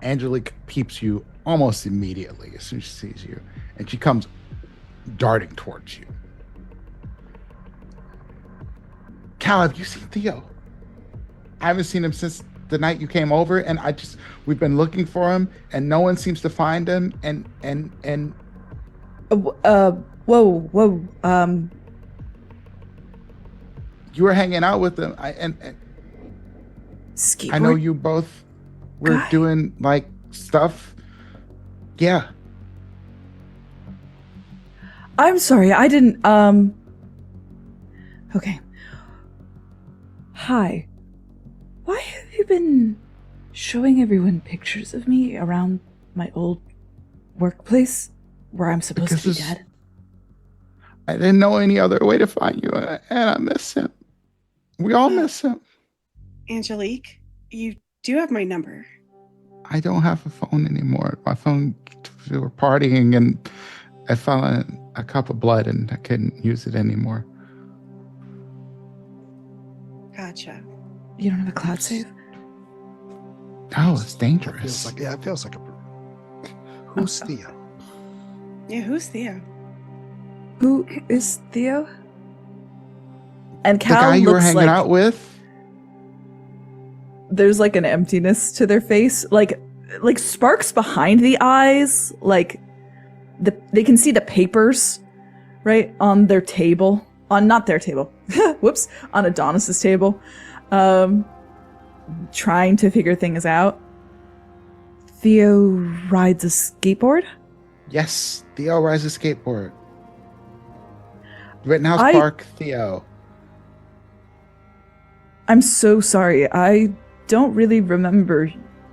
Angelique peeps you almost immediately as soon as she sees you, and she comes darting towards you. Cal, have you seen Theo? I haven't seen him since the night you came over, and we've been looking for him, and no one seems to find him, and whoa. You were hanging out with him. Skateboard I know you both were doing like stuff. Yeah. I'm sorry, I didn't, okay. Hi. Why have you been showing everyone pictures of me around my old workplace where I'm supposed to be dead? I didn't know any other way to find you, and I miss him. We all miss him. Angelique, you do have my number. I don't have a phone anymore. My phone, we were partying, and I fell in a cup of blood, and I couldn't use it anymore. Gotcha. You don't have a cloud save? No, it's dangerous. It feels like a... Who's Theo? Yeah, who's Theo? Who is Theo? And Cal the guy you were hanging like out with? There's like an emptiness to their face, like sparks behind the eyes, like they can see the papers, right, on their table. Not their table. Whoops. On Adonis's table. Trying to figure things out. Theo rides a skateboard? Yes, Theo rides a skateboard. Rittenhouse Park, Theo. I'm so sorry. I don't really remember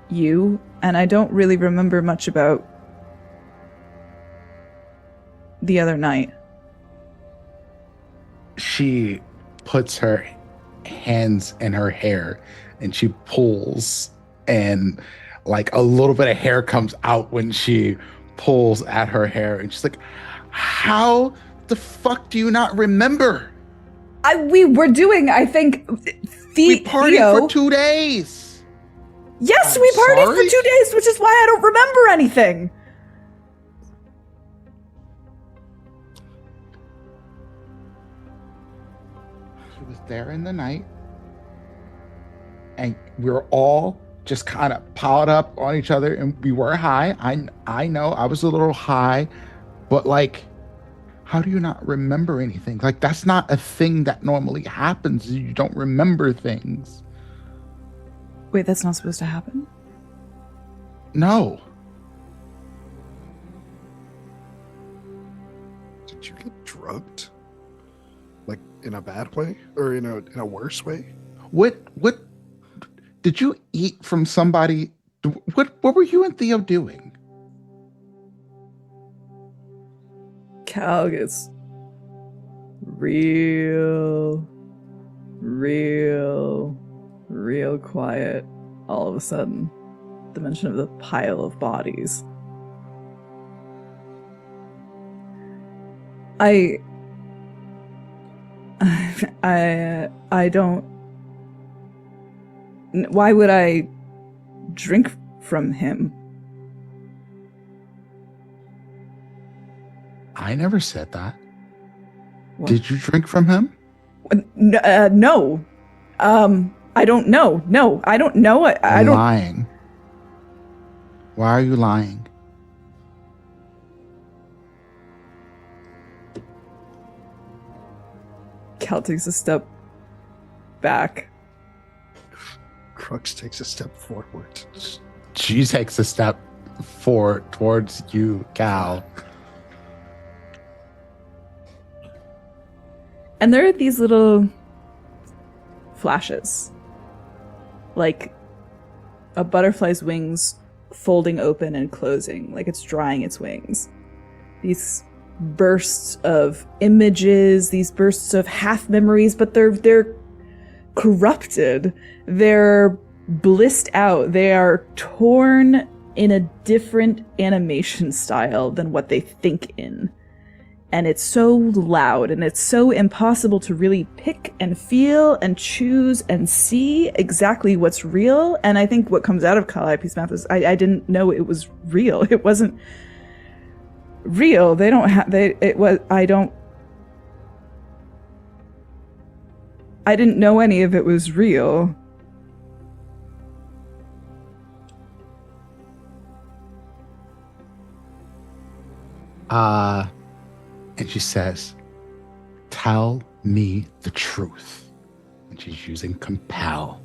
you, and I don't really remember much about the other night. She puts her hands in her hair and she pulls, and like a little bit of hair comes out when she pulls at her hair, and she's like, how the fuck do you not remember? We were doing, I think, we partied Theo. for 2 days. Yes, I'm we partied sorry? for 2 days, which is why I don't remember anything. He was there in the night, and we were all just kind of piled up on each other, and we were high. I know I was a little high, but like, how do you not remember anything? Like, that's not a thing that normally happens. You don't remember things. Wait, that's not supposed to happen? No. Did you get drugged? Like, in a bad way? Or in a worse way? What did you eat from somebody? What were you and Theo doing? Cal gets real quiet all of a sudden. The mention of the pile of bodies. I don't... Why would I drink from him? I never said that. What? Did you drink from him? No. I don't know. No, I don't know. I don't... Lying. Why are you lying? Cal takes a step back. Crux takes a step forward. She takes a step forward towards you, Cal. And there are these little flashes. Like a butterfly's wings folding open and closing, like it's drying its wings. These bursts of images, these bursts of half memories, but they're corrupted. They're blissed out. They are torn in a different animation style than what they think in. and it's so loud, and it's so impossible to really pick and feel and choose and see exactly what's real. And I think what comes out of Calliope's mouth is, I didn't know it was real. It wasn't real. They don't have, it was, I didn't know any of it was real. And she says, tell me the truth. And she's using compel.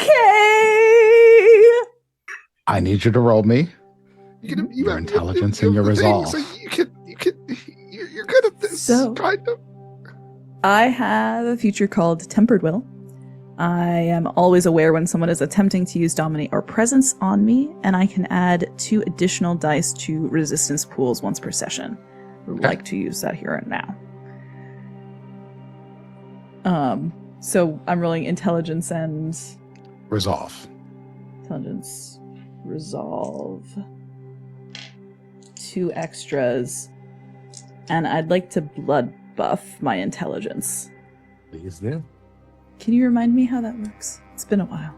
Okay. I need you to roll me You your intelligence and your resolve. So you're good at this. So- kind of. I have a feature called Tempered Will. I am always aware when someone is attempting to use dominate or presence on me, and I can add 2 additional dice to resistance pools once per session. I would like to use that here and now. So I'm rolling intelligence and Resolve. intelligence, resolve, 2 extras, and I'd like to blood buff my intelligence. Please do. Can you remind me how that works? It's been a while.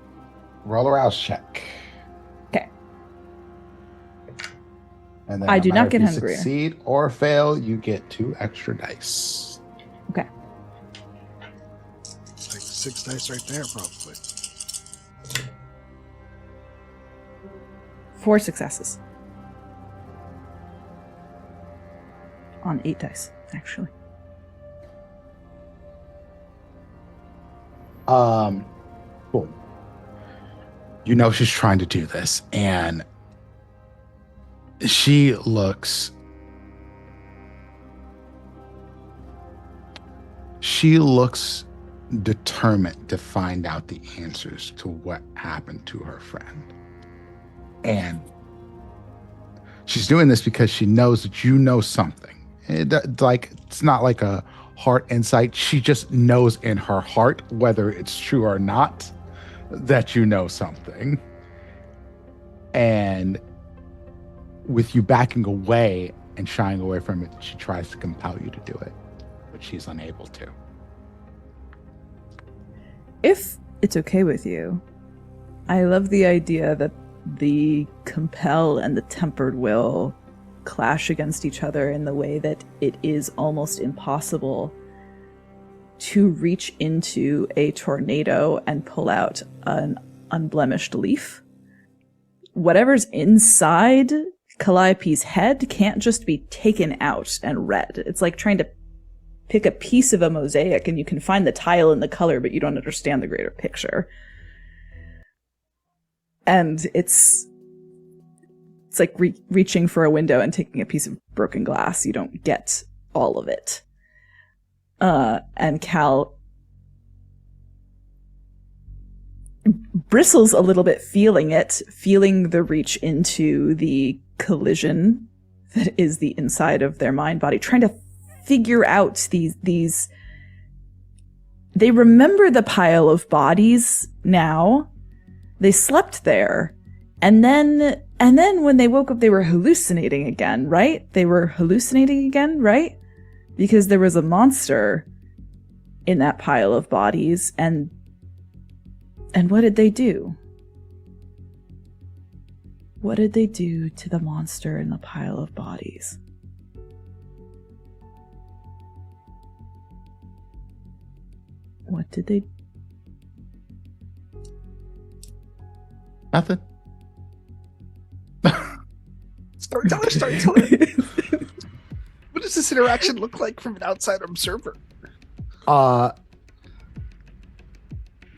Roll a rouse check. Okay. And then I no do matter not get if you hungrier. Succeed or fail, you get 2 extra dice. Okay. It's like 6 dice right there, probably. 4 successes. On 8 dice, actually. Cool. You know she's trying to do this, and she looks determined to find out the answers to what happened to her friend. And she's doing this because she knows that you know something. It's not like a heart insight. She just knows in her heart, whether it's true or not, that you know something. And with you backing away and shying away from it, she tries to compel you to do it, but she's unable to. If it's okay with you, I love the idea that the compel and the tempered will clash against each other in the way that it is almost impossible to reach into a tornado and pull out an unblemished leaf. Whatever's inside Calliope's head can't just be taken out and read. It's like trying to pick a piece of a mosaic and you can find the tile and the color, but you don't understand the greater picture. And it's like reaching for a window and taking a piece of broken glass. You don't get all of it. And Cal bristles a little bit, feeling the reach into the collision that is the inside of their mind body, trying to figure out these. They remember the pile of bodies now. They slept there. And then when they woke up, they were hallucinating again, right? Because there was a monster in that pile of bodies, and what did they do? What did they do to the monster in the pile of bodies? What did they... Nothing. Storyteller. What does this interaction look like from an outside observer?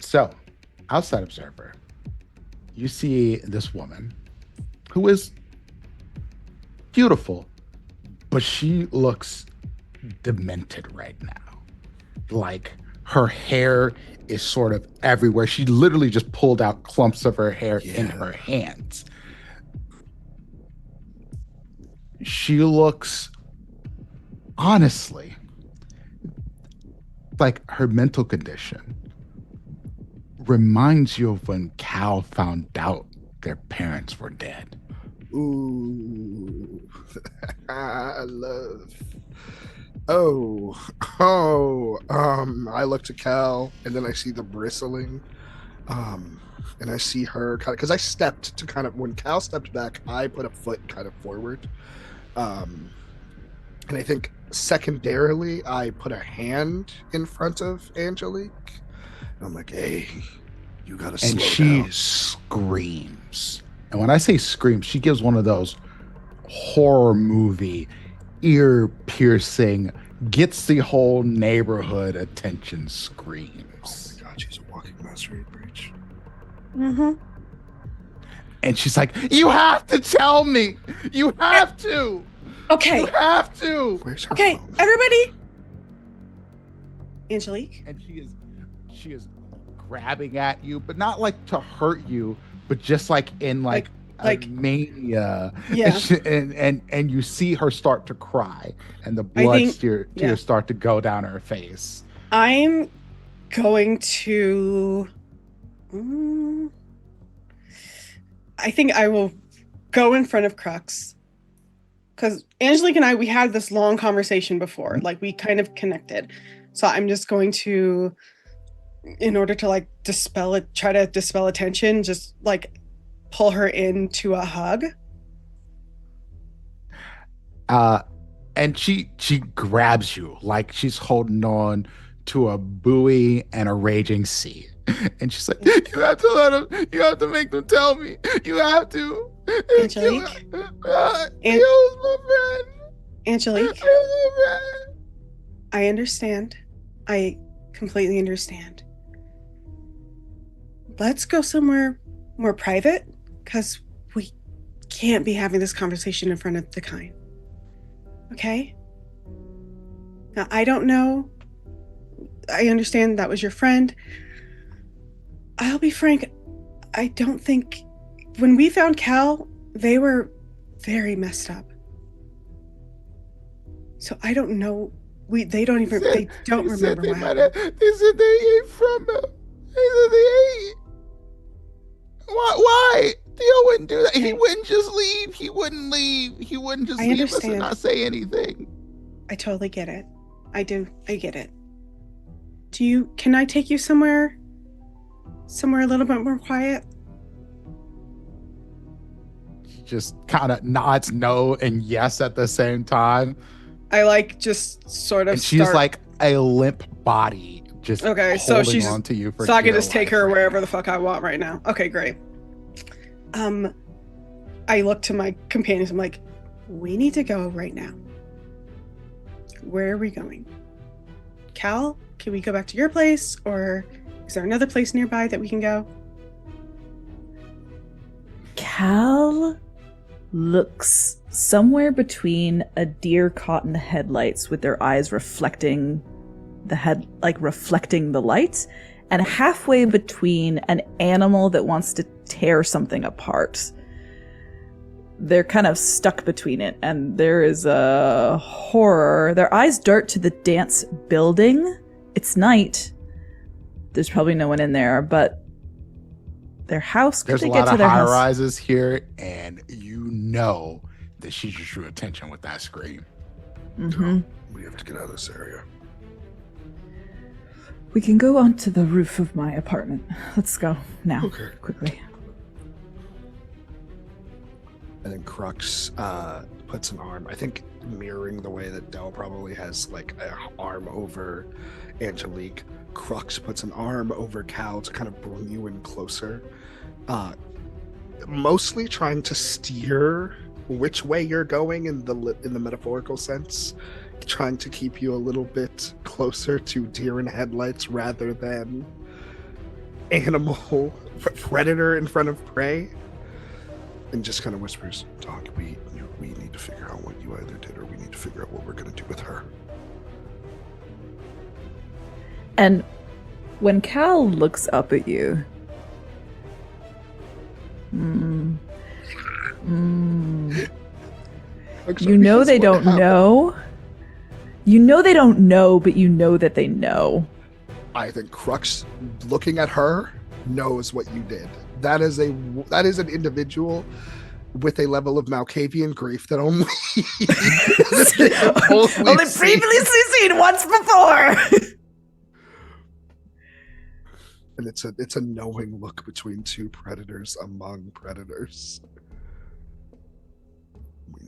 So, outside observer, you see this woman who is beautiful, but she looks demented right now. Like, her hair is sort of everywhere. She literally just pulled out clumps of her hair in her hands. She looks, honestly, like her mental condition reminds you of when Cal found out their parents were dead. Ooh. I love I look to Cal, and then I see the bristling, and I see her kind of, because I stepped to kind of, when Cal stepped back, I put a foot kind of forward, and I think secondarily I put a hand in front of Angelique. And I'm like, hey, you gotta And slow she down. screams. And when I say scream, she gives one of those horror movie, ear piercing, gets the whole neighborhood attention Oh screams. my god, she's a walking mastery breach. Mm-hmm. And she's like, you have to tell me. You have to. Okay. You have to. Where's her Okay, phone? everybody. Angelique. And she is grabbing at you, but not like to hurt you, but just like in like Like- a mania. Yeah. And you see her start to cry, and the I blood think- tears yeah. start to go down her face. I'm going to. I think I will go in front of Crux. Because Angelique and we had this long conversation before. Like, we kind of connected. So I'm just going to, in order to like try to dispel attention, just like pull her into a hug. And she grabs you like she's holding on to a buoy and a raging sea. And she's like, you have to let them, you have to make them tell me. You have to. Angelique? He was my friend. Angelique, He was my friend. I understand. I completely understand. Let's go somewhere more private, because we can't be having this conversation in front of the kind. Okay? Now, I don't know. I understand that was your friend. I'll be frank. I don't think... When we found Cal, they were very messed up. So I don't know. They don't even... They don't remember what happened. They said they ate from him. They said they ate. Why? Theo wouldn't do that. He wouldn't just leave. He wouldn't leave. He wouldn't just I leave us and understand. not say anything. I totally get it. I do. I get it. Can I take you somewhere a little bit more quiet? Just kind of nods no and yes at the same time. I like just sort of And she's like a limp body, just Okay, so holding she's- on to you for so I can dear just take life her right wherever now. the fuck I want right now. Okay, great. I look to my companions. I'm like, we need to go right now. Where are we going? Cal, can we go back to your place, or is there another place nearby that we can go? Cal looks somewhere between a deer caught in the headlights with their eyes reflecting reflecting the light, and halfway between an animal that wants to tear something apart. They're kind of stuck between it, and there is a horror. Their eyes dart to the dance building. It's night. There's probably no one in there, but their house, could There's they a get lot to of their high house? rises here, and you know that she just drew attention with that scream. Mm-hmm. We have to get out of this area. We can go onto the roof of my apartment. Let's go now, Okay. quickly. And then Crux puts an arm, I think mirroring the way that Dell probably has like an arm over Angelique. Crux puts an arm over Cal to kind of bring you in closer. Mostly trying to steer which way you're going in the metaphorical sense. Trying to keep you a little bit closer to deer in headlights rather than animal predator in front of prey. And just kind of whispers, Doc, we need to figure out what you either did, or we need to figure out what we're going to do with her. And when Cal looks up at you, you know they don't know. You know they don't know, but you know that they know. I think Crux, looking at her, knows what you did. That is an individual with a level of Malkavian grief that only only previously seen once before. And it's a knowing look between two predators among predators.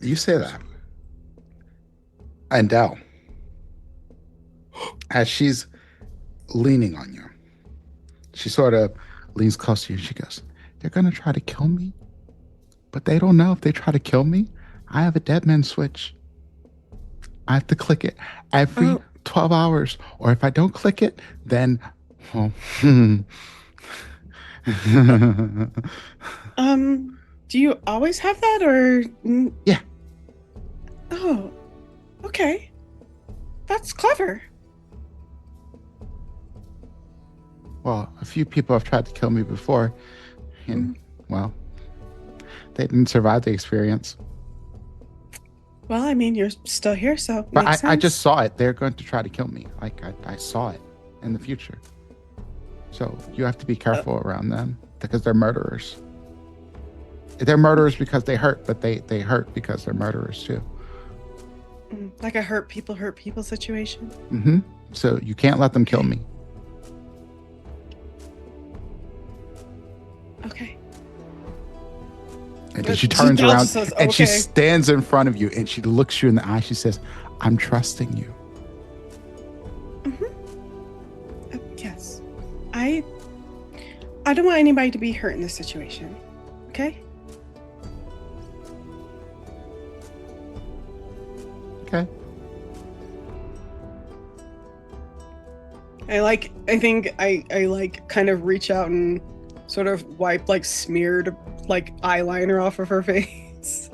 You say that. And Dell, as she's leaning on you, she sort of leans close to you and she goes, they're going to try to kill me, but they don't know if they try to kill me. I have a dead man switch. I have to click it every 12 hours. Or if I don't click it, then, well, do you always have that or? Yeah. Oh, okay. That's clever. Well, a few people have tried to kill me before, and well, they didn't survive the experience. Well, I mean, you're still here, so But makes I sense. just saw it. They're going to try to kill me. Like I saw it in the future. So you have to be careful around them because they're murderers. They're murderers because they hurt, but they hurt because they're murderers too. Like a hurt people situation. Mm-hmm. So you can't let them kill me. Okay. And then she turns Dell around just says, and she "Okay." stands in front of you and she looks you in the eye. She says, I'm trusting you. Yes. I don't want anybody to be hurt in this situation. Okay? Okay. I think I kind of reach out and sort of wipe like smeared like eyeliner off of her face.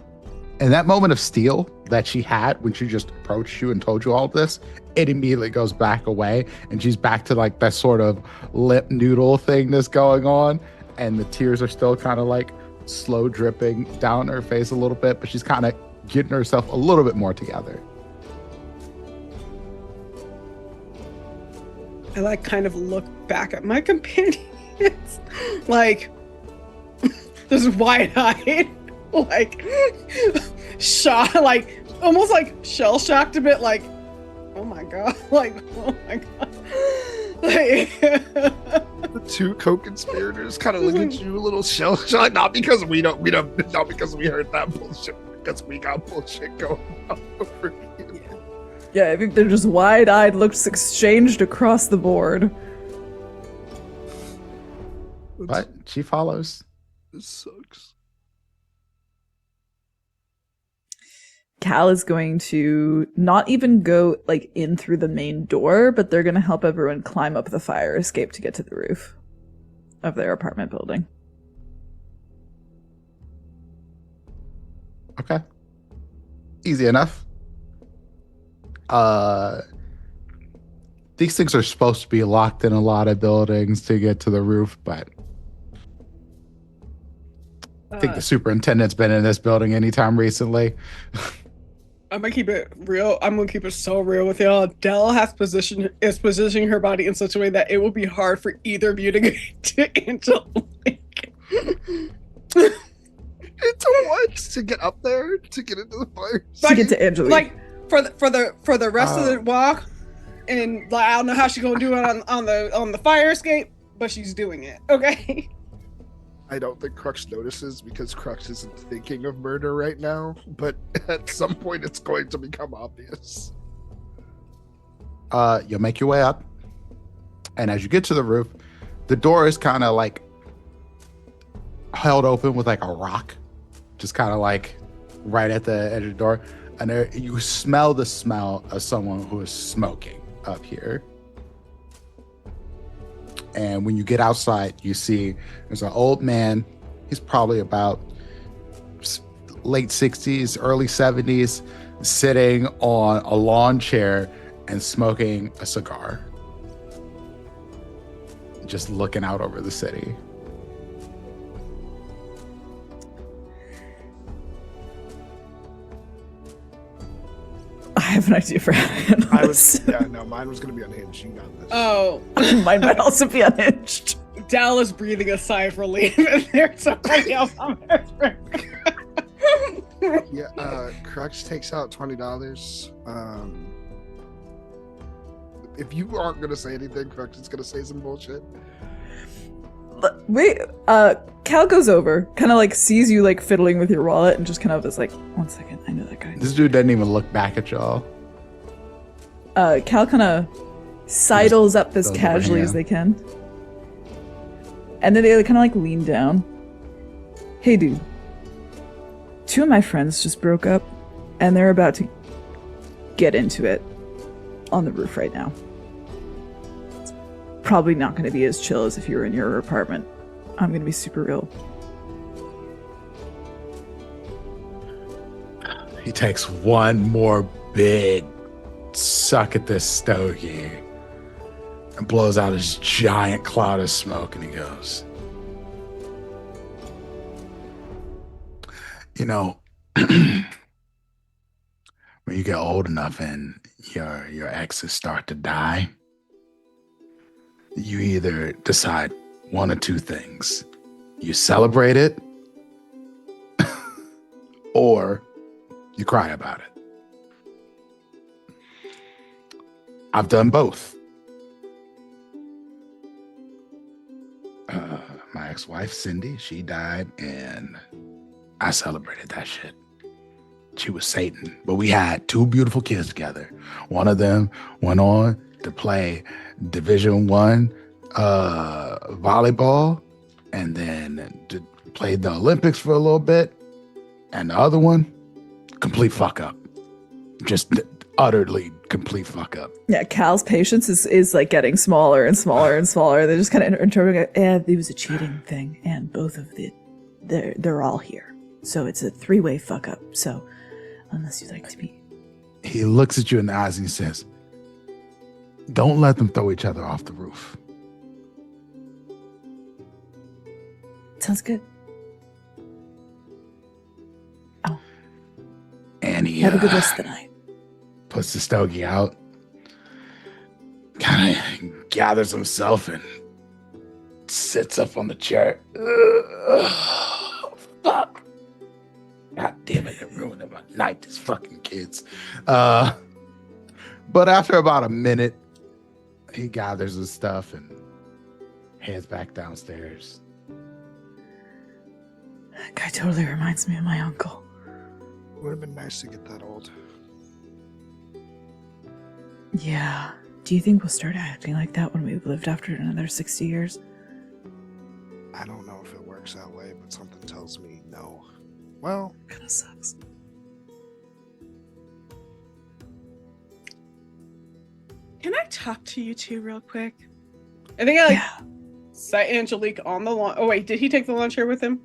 And that moment of steel that she had when she just approached you and told you all this, it immediately goes back away and she's back to like that sort of lip noodle thing that's going on. And the tears are still kind of like slow dripping down her face a little bit, but she's kind of getting herself a little bit more together. I like kind of look back at my companions, like just wide-eyed, like shocked, like almost like shell-shocked a bit, like oh my god, like oh my god, like The two co-conspirators kind of look at you a little shell-shocked, not because we heard that bullshit, because we got bullshit going on over here. Yeah, I think they're just wide-eyed looks exchanged across the board. But she follows. This sucks. Cal is going to not even go like in through the main door, but they're going to help everyone climb up the fire escape to get to the roof of their apartment building. Okay. Easy enough. These things are supposed to be locked in a lot of buildings to get to the roof, but I think the superintendent's been in this building anytime recently. I'm gonna keep it real. I'm gonna keep it so real with y'all. Dell is positioning her body in such a way that it will be hard for either of you to get to Angelique. Into what? To get up there? To get into the fire? To get to Angelique. Like for the rest of the walk, and like, I don't know how she's gonna do it on the fire escape, but she's doing it. Okay. I don't think Crux notices because Crux isn't thinking of murder right now, but at some point it's going to become obvious. You'll make your way up, and as you get to the roof, the door is kind of like held open with like a rock, just kind of like right at the edge of the door, and there you smell the smell of someone who is smoking up here. And when you get outside, you see there's an old man. He's probably about late 60s, early 70s, sitting on a lawn chair and smoking a cigar, just looking out over the city. I have an idea for how to handle this. Mine was going to be unhinged. You got this. Oh, Mine might also be unhinged. Dell is breathing a sigh of relief, and there's somebody else on her. Crux takes out $20. If you aren't gonna say anything, Crux is gonna say some bullshit. Wait, Cal goes over, kind of like sees you like fiddling with your wallet, and just kind of is like, 1 second, I know that guy. This dude doesn't even look back at y'all. Cal kind of sidles up as Goes over casually here. as they can. And then they kind of like lean down. Hey dude, 2 of my friends just broke up, and they're about to get into it on the roof right now. It's probably not going to be as chill as if you were in your apartment. I'm going to be super real. He takes one more big suck at this stogie and blows out his giant cloud of smoke, and he goes, you know, when you get old enough and your exes start to die, you either decide one or 2 things. You celebrate it or you cry about it. I've done both. My ex-wife, Cindy, she died, and I celebrated that shit. She was Satan, but we had 2 beautiful kids together. One of them went on to play Division I volleyball, and then played the Olympics for a little bit. And the other one, complete fuck up. Just utterly complete fuck up. Yeah, Cal's patience is like getting smaller and smaller and smaller. They're just kind of interpreting it. It was a cheating thing, and both of they're all here. So it's a 3-way fuck up. So unless you'd like to be. He looks at you in the eyes and he says, don't let them throw each other off the roof. Sounds good. And he Have a good rest of the night. puts the stogie out, kind of gathers himself and sits up on the chair. Fuck. God damn it, they're ruining my night, these fucking kids. But after about a minute, he gathers his stuff and heads back downstairs. That guy totally reminds me of my uncle. Would have been nice to get that old. Yeah. Do you think we'll start acting like that when we've lived after another 60 years? I don't know if it works that way, but something tells me no. Well, Kinda sucks. Can I talk to you 2 real quick? I think I Yeah. sat Angelique on the lawn. Oh wait, did he take the lawn chair with him?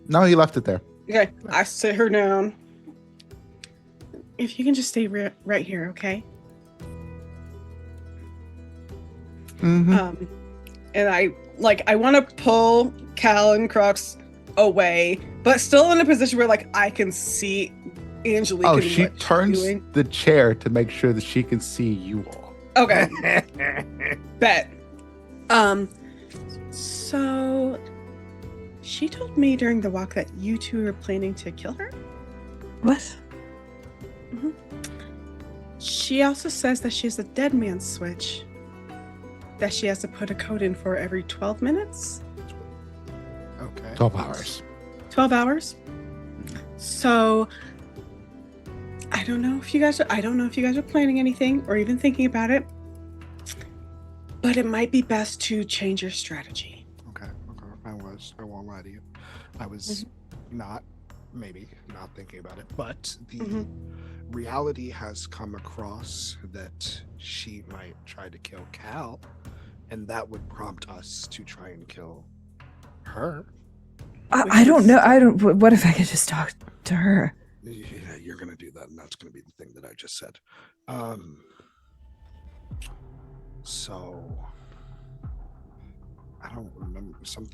No, he left it there. Okay, I sit her down. If you can just stay right here, okay? Mm-hmm. And I want to pull Cal and Crux away, but still in a position where like I can see Angelique. Oh, and she what she's turns doing. the chair to make sure that she can see you all. Okay, bet. So she told me during the walk that you 2 are planning to kill her. What? She also says that she has a dead man switch that she has to put a code in for every 12 minutes. okay. 12 hours. 12 hours. So I don't know if you guys are planning anything or even thinking about it. But it might be best to change your strategy. Okay. I won't lie to you. I was not thinking about it, but the reality has come across that she might try to kill Cal, and that would prompt us to try and kill her. I don't know. What if I could just talk to her? Yeah, you're gonna do that, and that's gonna be the thing that I just said. So I don't remember some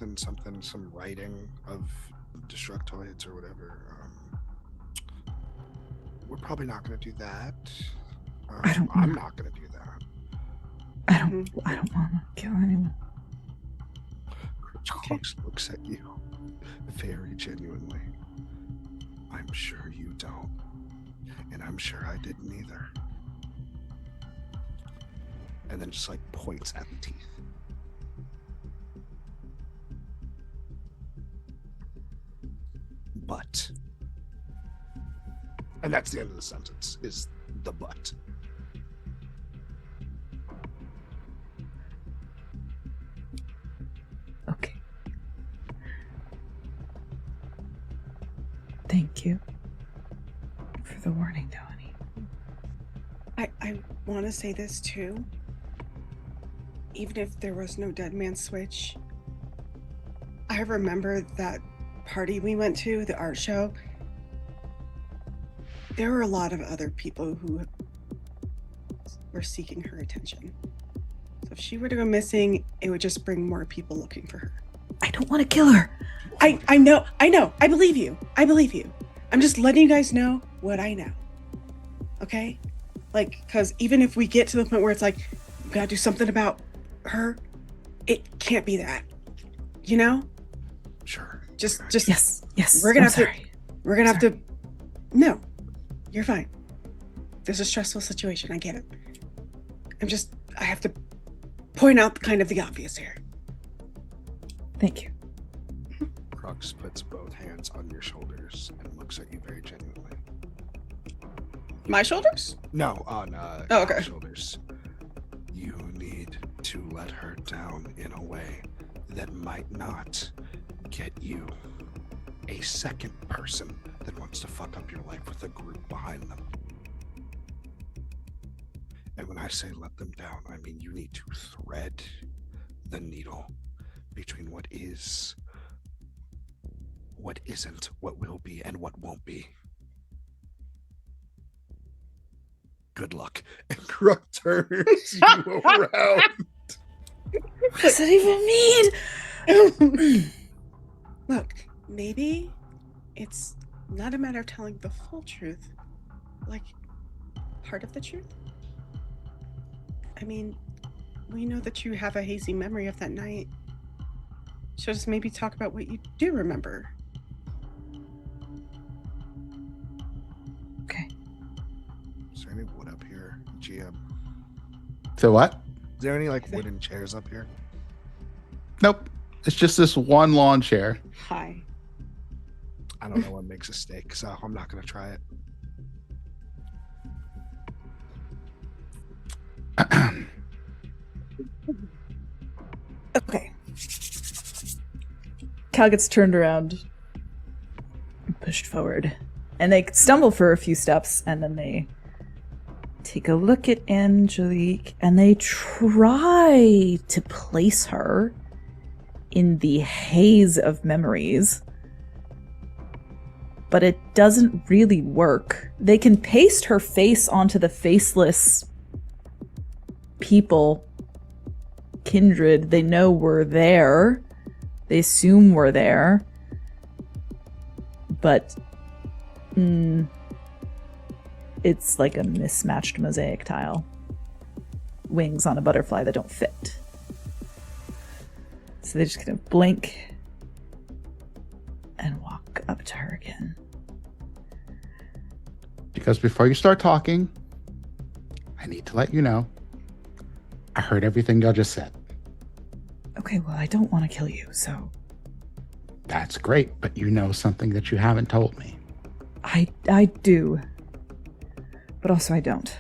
writing of destructoids or whatever. We're probably not going to do that. I'm not going to do that. I don't want to kill anyone. Crux looks at you very genuinely. I'm sure you don't. And I'm sure I didn't either. And then just like points at the teeth. But. And that's the end of the sentence, is the but. Okay. Thank you for the warning, Tony. I want to say this too. Even if there was no dead man switch, I remember that party we went to, the art show. There were a lot of other people who were seeking her attention. So if she were to go missing, it would just bring more people looking for her. I don't want to kill her. I know. I believe you. I'm just letting you guys know what I know. Okay? Like, because even if we get to the point where it's like, we gotta do something about her, it can't be that. You know? Sure. Yes. We're gonna have to. No, you're fine. There's a stressful situation. I get it. I have to point out kind of the obvious here. Thank you. Crux puts both hands on your shoulders and looks at you very genuinely. My shoulders? No, on okay. shoulders. You need to let her down in a way that might not get you a second person that wants to fuck up your life with a group behind them. And when I say let them down, I mean you need to thread the needle between what is, what isn't, what will be, and what won't be. Good luck. And Crook turns you around. What does that even mean? Look, maybe it's not a matter of telling the full truth, like part of the truth. I mean, we know that you have a hazy memory of that night. So just maybe talk about what you do remember. Okay. Is there any wood up here, GM? So what? Is there any like wooden chairs up here? Nope. It's just this one lawn chair. Hi. I don't know what makes a steak, so I'm not gonna try it. Okay. Cal gets turned around and pushed forward. And they stumble for a few steps, and then they take a look at Angelique, and they try to place her in the haze of memories. But it doesn't really work. They can paste her face onto the faceless people, kindred they know were there. They assume we're there. But it's like a mismatched mosaic tile. Wings on a butterfly that don't fit. So they just kind of blink and walk up to her again. Because before you start talking, I need to let you know, I heard everything y'all just said. Okay, well, I don't want to kill you, so... That's great, but you know something that you haven't told me. I do. But also I don't.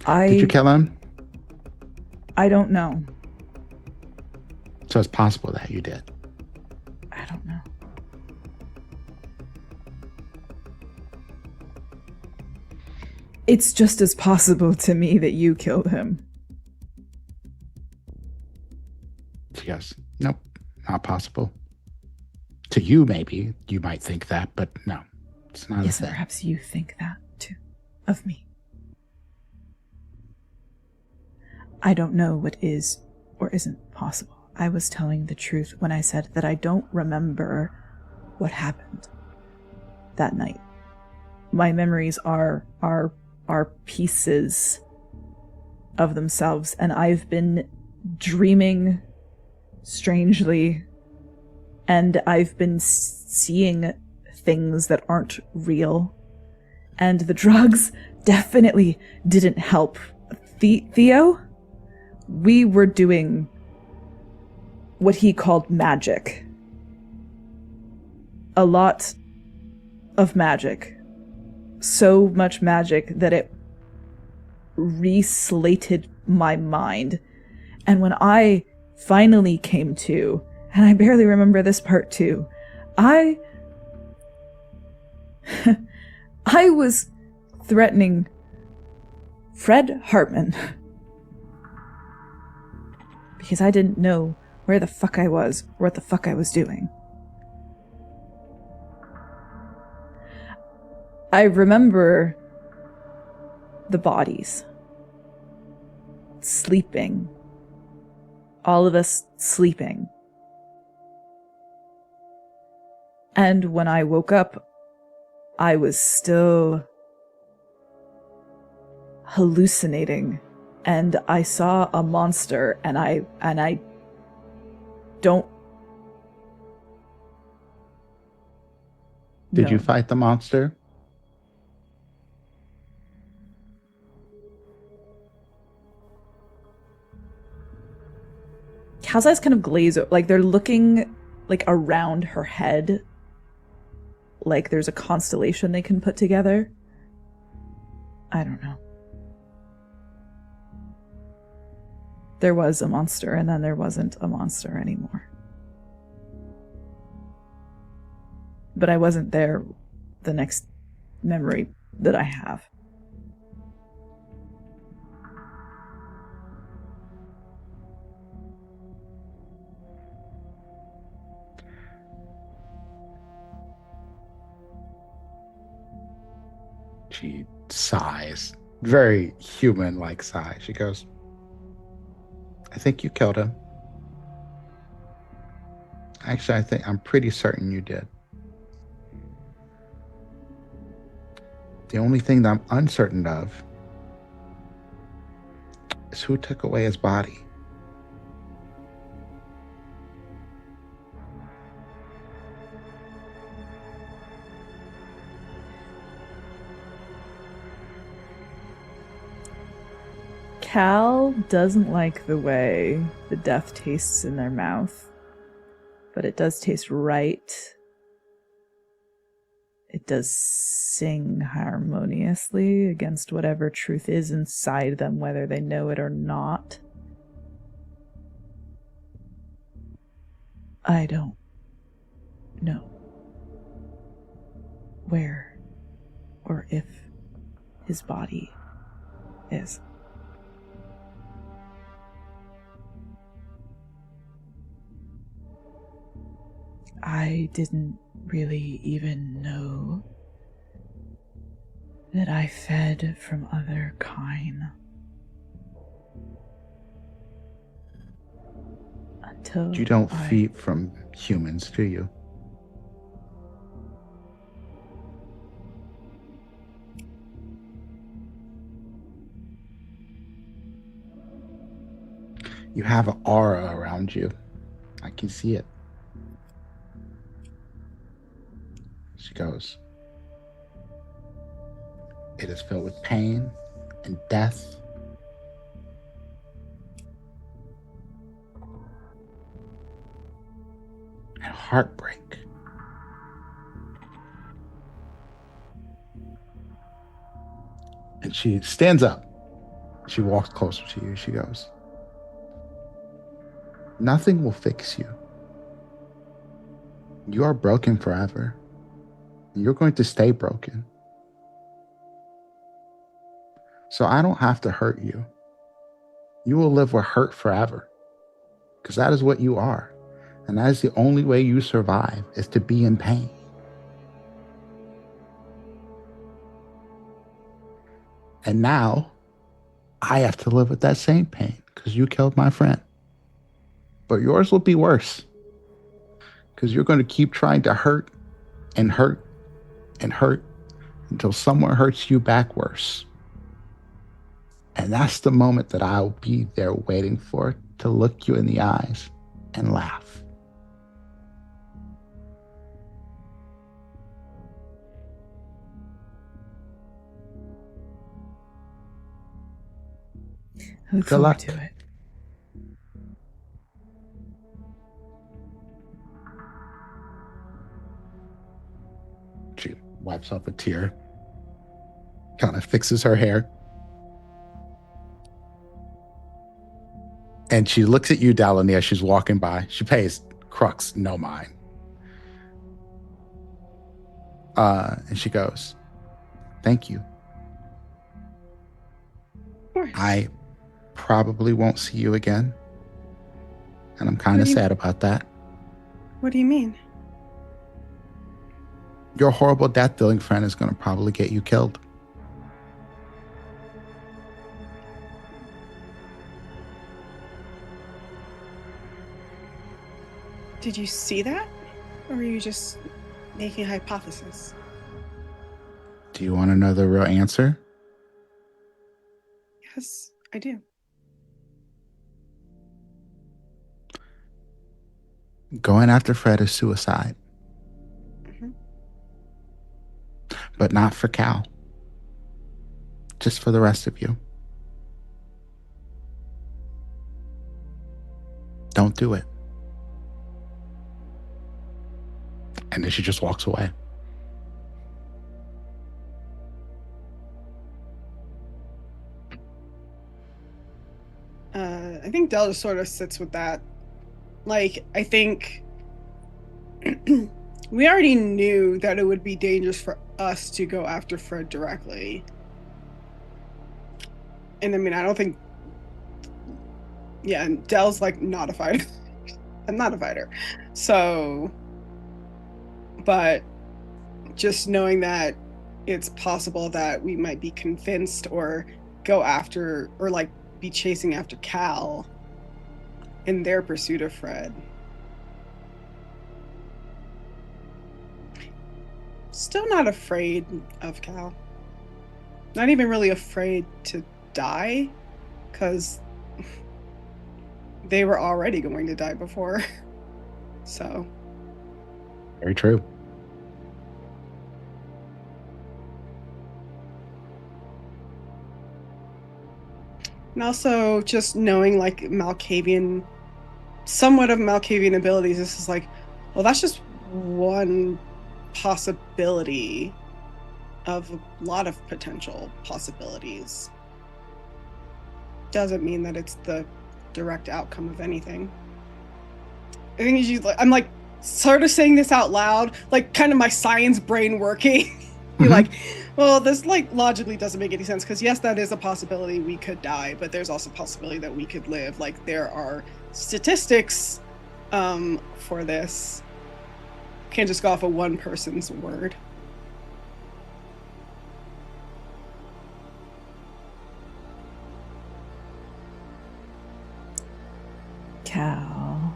Did you kill him? I don't know. So it's possible that you did. I don't know. It's just as possible to me that you killed him. She goes, nope, not possible. To you, maybe. You might think that, but no. It's not Yes, a and thing. perhaps you think that, too. Of me. I don't know what is or isn't possible. I was telling the truth when I said that I don't remember what happened that night. My memories are pieces of themselves, and I've been dreaming strangely and I've been seeing things that aren't real. And the drugs definitely didn't help. Theo? We were doing what he called magic. A lot of magic. So much magic that it reslated my mind. And when I finally came to, and I barely remember this part too, I was threatening Fred Hartman because I didn't know where the fuck I was or what the fuck I was doing. I remember the bodies sleeping. All of us sleeping. And when I woke up, I was still hallucinating, and I saw a monster, and I don't. Did you know. fight the monster? Cal's eyes kind of glaze, like they're looking like around her head, like there's a constellation they can put together. I don't know. There was a monster, and then there wasn't a monster anymore. But I wasn't there the next memory that I have. She sighs. Very human-like sigh. She goes, I think you killed him. Actually, I'm pretty certain you did. The only thing that I'm uncertain of is who took away his body. Cal doesn't like the way the death tastes in their mouth, but it does taste right. It does sing harmoniously against whatever truth is inside them, whether they know it or not. I don't know where or if his body is. I didn't really even know that I fed from other kind until You don't feed from humans, do you? You have an aura around you. I can see it. She goes, it is filled with pain and death. And heartbreak. And she stands up. She walks closer to you. She goes, nothing will fix you. You are broken forever. You're going to stay broken. So I don't have to hurt you. You will live with hurt forever. Because that is what you are. And that is the only way you survive, is to be in pain. And now I have to live with that same pain because you killed my friend. But yours will be worse. Because you're going to keep trying to hurt and hurt and hurt until someone hurts you back worse. And that's the moment that I'll be there waiting for, to look you in the eyes and laugh. I look Good forward luck. to it. She wipes off a tear, kind of fixes her hair. And she looks at you, Dalani, as she's walking by. She pays Crux no mind. And she goes, "Thank you. Of course. I probably won't see you again. And I'm kind What of do you- sad about that. What do you mean? Your horrible death-dealing friend is going to probably get you killed." Did you see that? Or were you just making a hypothesis? Do you want to know the real answer? Yes, I do. Going after Fred is suicide. Mm-hmm. But not for Cal. Just for the rest of you. Don't do it. And then she just walks away. I think Del just sort of sits with that. Like, I think we already knew that it would be dangerous for us to go after Fred directly. And I mean, I don't think. Yeah, and Del's like not a fighter. I'm not a fighter. So, but just knowing that it's possible that we might be convinced or go after or like be chasing after Cal in their pursuit of Fred. Still not afraid of Cal. Not even really afraid to die, because they were already going to die before. So. Very true. And also just knowing like Malkavian, somewhat of Malkavian abilities, this is like, well, that's just one possibility of a lot of potential possibilities. Doesn't mean that it's the direct outcome of anything. I think she's like, I'm like sort of saying this out loud, like kind of my science brain working. Be like, well, this like logically doesn't make any sense, because yes, that is a possibility we could die, but there's also a possibility that we could live. Like there are statistics for this. Can't just go off of one person's word. Cal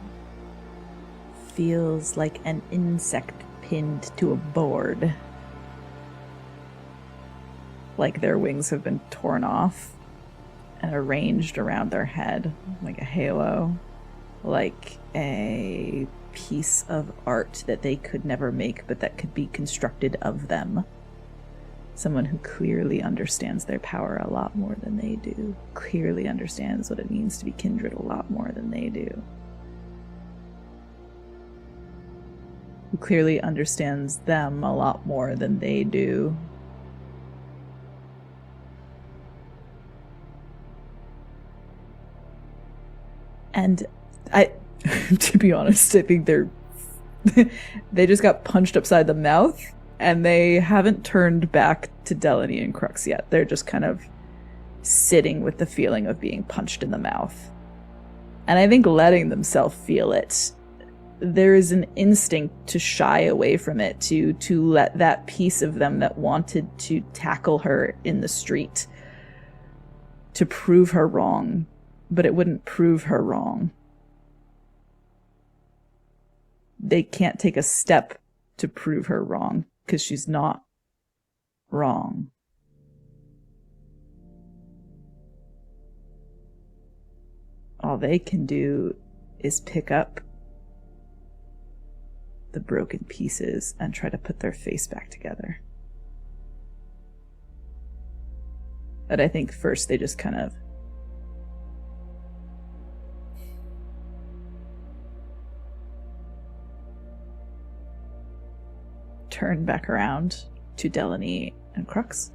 feels like an insect pinned to a board. Like their wings have been torn off and arranged around their head, like a halo, like a piece of art that they could never make, but that could be constructed of them. Someone who clearly understands their power a lot more than they do, clearly understands what it means to be kindred a lot more than they do. Who clearly understands them a lot more than they do. And I, to be honest, I think they just got punched upside the mouth, and they haven't turned back to Delaney and Crux yet. They're just kind of sitting with the feeling of being punched in the mouth. And I think letting themselves feel it, there is an instinct to shy away from it, to let that piece of them that wanted to tackle her in the street, to prove her wrong, but it wouldn't prove her wrong. They can't take a step to prove her wrong, because she's not wrong. All they can do is pick up the broken pieces and try to put their face back together. But I think first they just kind of turn back around to Delaney and Crux.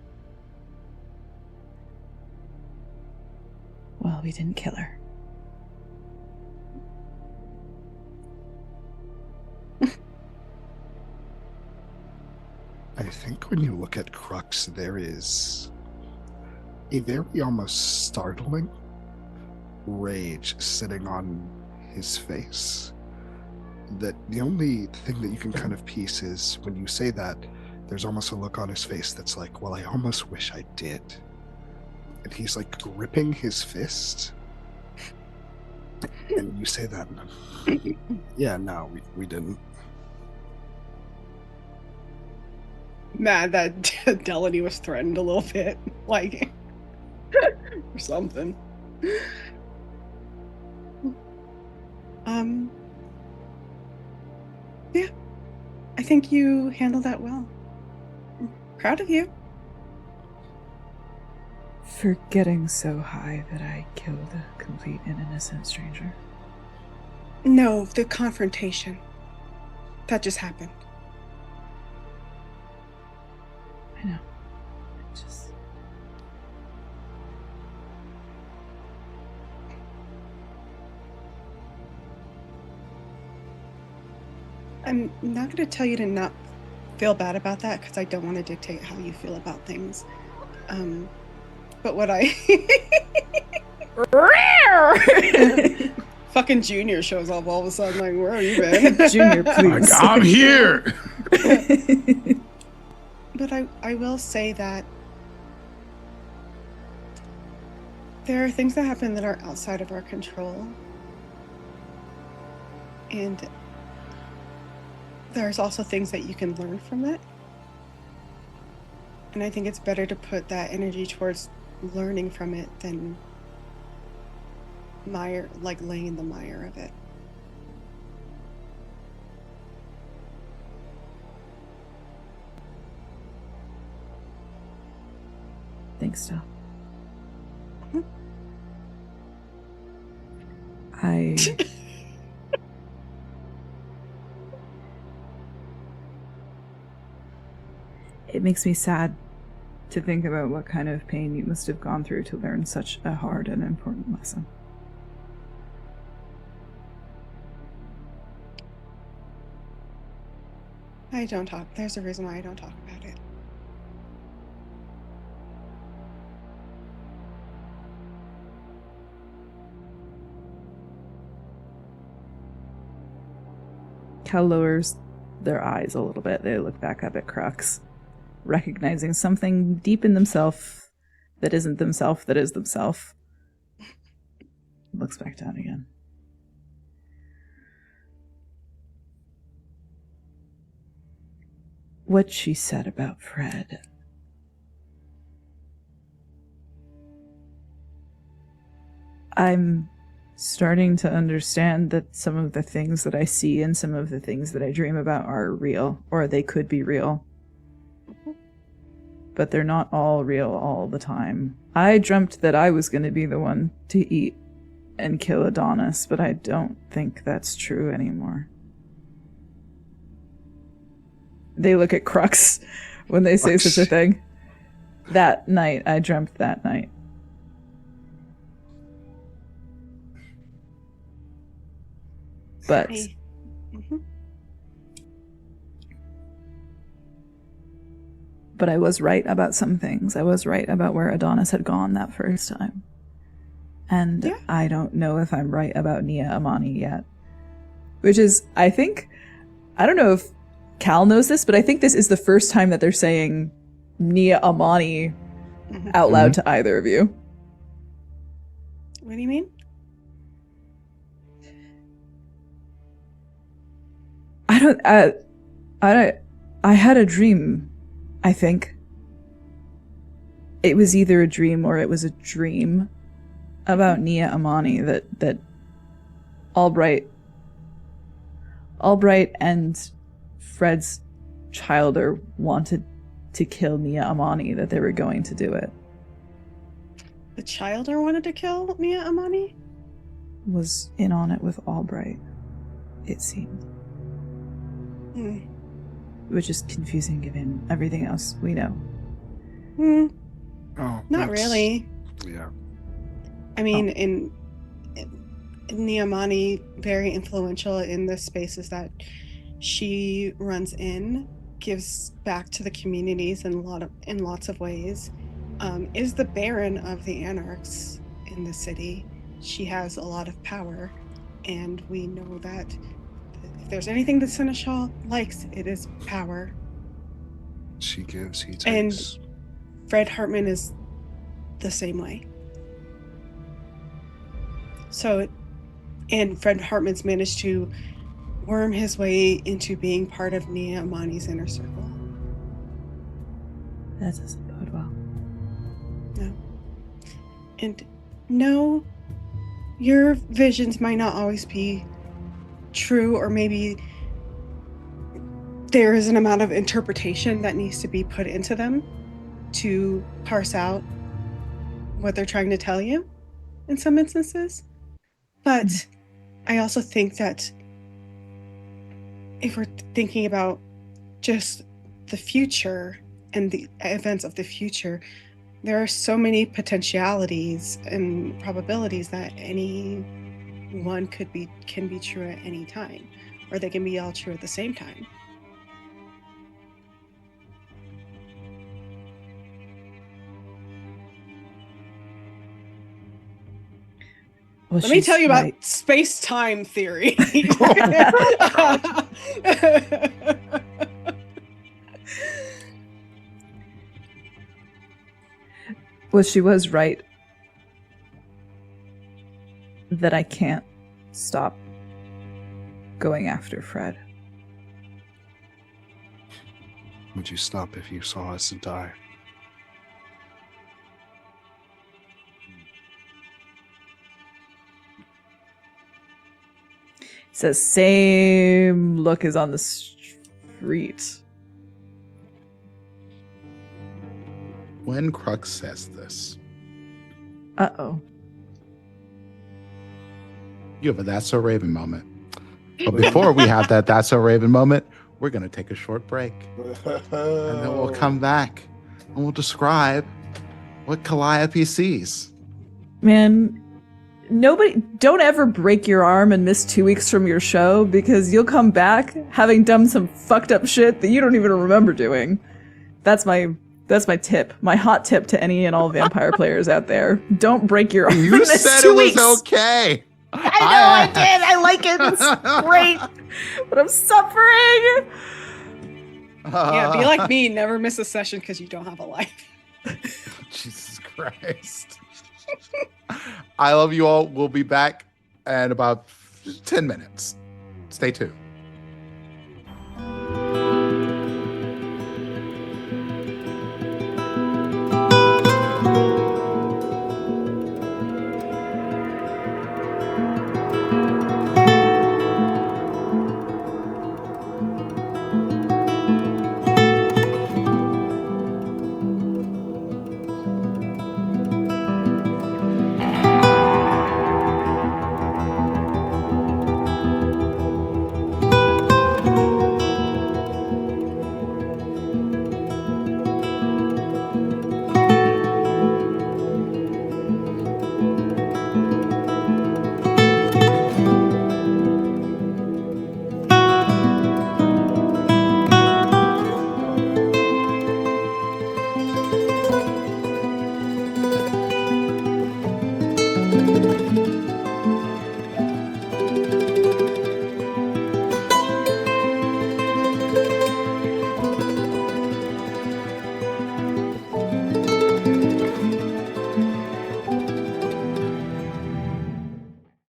Well, we didn't kill her. I think when you look at Crux, there is a very almost startling rage sitting on his face. That the only thing that you can kind of piece is when you say that, there's almost a look on his face that's like, well, I almost wish I did. And he's like gripping his fist. And you say that, and yeah, no, we didn't. Mad that Delaney was threatened a little bit, like, or something. Yeah, I think you handled that well. I'm proud of you. For getting so high that I killed a complete and innocent stranger. No, the confrontation. That just happened. I know. I just... I'm not going to tell you to not feel bad about that because I don't want to dictate how you feel about things. But what I... Fucking Junior shows up all of a sudden, like, where have you been? Junior, please. Like, I'm here. But I will say that there are things that happen that are outside of our control. And there's also things that you can learn from it. And I think it's better to put that energy towards learning from it than laying in the mire of it. Thanks, Del. Mhm. It makes me sad to think about what kind of pain you must have gone through to learn such a hard and important lesson. I don't talk. There's a reason why I don't talk about it. Cal lowers their eyes a little bit. They look back up at Crux, recognizing something deep in themselves that isn't themselves that is themselves. Looks back down again. What she said about Fred. I'm starting to understand that some of the things that I see and some of the things that I dream about are real, or they could be real. But they're not all real all the time. I dreamt that I was going to be the one to eat and kill Adonis, but I don't think that's true anymore. They look at Crux when they say such a thing. That night, I dreamt that night. But but I was right about some things. I was right about where Adonis had gone that first time. And yeah. I don't know if I'm right about Nia Amani yet. Which is, I don't know if Cal knows this, but I think this is the first time that they're saying Nia Amani out loud to either of you. What do you mean? I had a dream, I think. It was either a dream or it was a dream about Nia Amani that Albright and Fred's Childer wanted to kill Nia Amani, that they were going to do it. The Childer wanted to kill Nia Amani? Was in on it with Albright, it seemed. which is confusing given everything else we know. Hmm, Oh, not really. Yeah. I mean, in Niamani, very influential in the spaces that she runs in, gives back to the communities in lots of ways. Is the Baron of the Anarchs in the city. She has a lot of power, and we know that if there's anything the Seneschal likes, it is power. She gives, he And takes. Fred Hartman is the same way. So, and Fred Hartman's managed to worm his way into being part of Nia Amani's inner circle. That doesn't bode well. No. And no, your visions might not always be true, or maybe there is an amount of interpretation that needs to be put into them to parse out what they're trying to tell you in some instances. But I also think that if we're thinking about just the future and the events of the future, there are so many potentialities and probabilities that any one can be true at any time, or they can be all true at the same time. Well, Let me tell you right. about space-time theory. Well, she was right that I can't stop going after Fred. Would you stop if you saw us die? It says same look as on the street. When Crux says this, Uh-oh. you have a That's So Raven moment. But before we have that That's So Raven moment, we're going to take a short break. And then we'll come back and we'll describe what Calliope sees. Man, don't ever break your arm and miss 2 weeks from your show, because you'll come back having done some fucked up shit that you don't even remember doing. That's my tip. My hot tip to any and all vampire players out there. Don't break your arm and You miss said 2 it weeks. was okay. I know I did. I like it. It's great. But I'm suffering. Yeah, be like me. Never miss a session because you don't have a life. Jesus Christ. I love you all. We'll be back in about 10 minutes. Stay tuned.